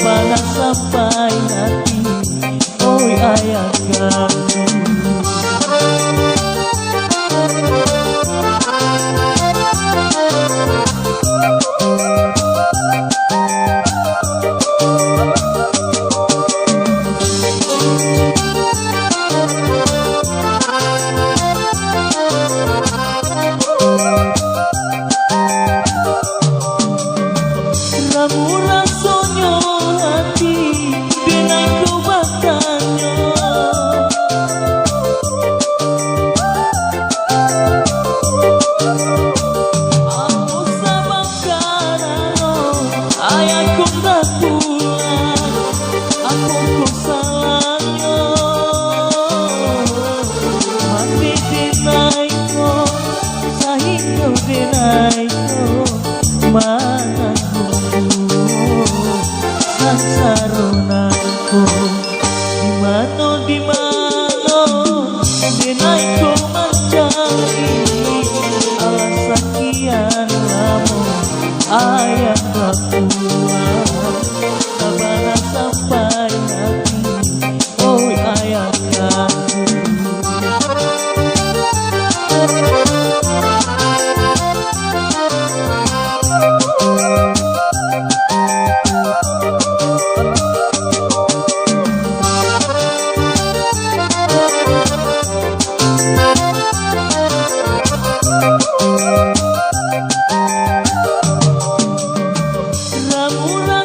sabana sampai hati, oi ayah kaku. Murah sonyo hati denai ku bakanyo, aku sabang karano ayah ku tak pulang, aku ku salahnya mati denai ko sahingga denai ko mana saronanku di mano denai ko mencari alasan kian lamo ayah bapuan sabana sampai hati, oi ayah kaku. Murah